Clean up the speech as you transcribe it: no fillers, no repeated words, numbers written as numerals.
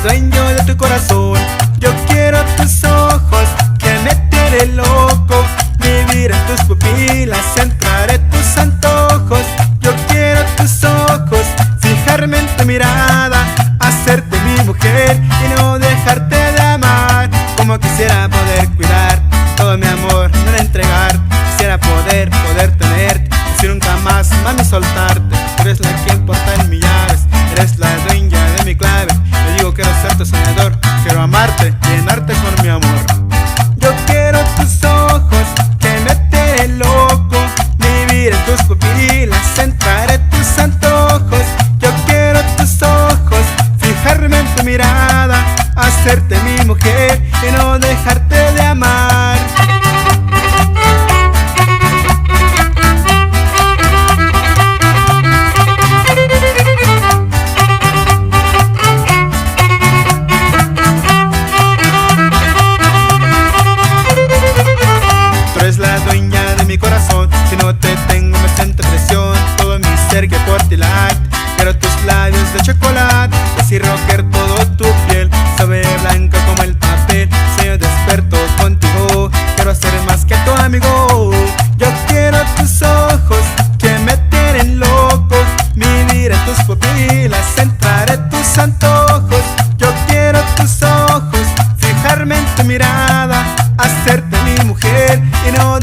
dueño de tu corazón. Yo quiero tus ojos que me tienen loco, vivir en tus pupilas, entrar en tus antojos. Yo quiero tus ojos, fijarme en tu mirada, hacerte mi mujer y no dejarte de amar. Como quisiera poder cuidar todo mi amor, no entregar. Quisiera poder tenerte, y nunca más, mami, soltarte. Eres la que importa en mis llaves, eres la dueña de mi clave. Te digo, quiero ser tu soñador, quiero amarte, llenarte con mi amor. Yo quiero tus ojos que me tienen loco, vivir en tus pupilas, entrar en tus antojos. Yo quiero tus ojos, fijarme en tu mirada, hacerte mi mujer y no dejarte de amar. Tú eres la dueña de mi corazón, si no te tengo me siento presión. Todo mi ser que por ti late, quiero tus labios de chocolate, así rocker todo tu piel, sabe blanca como el papel. Sueño despierto contigo, quiero ser más que tu amigo. Yo quiero tus ojos que me tienen loco, vivir en tus pupilas, entrar en tus antojos. Yo quiero tus ojos, fijarme en tu mirada, hacerte mi mujer y no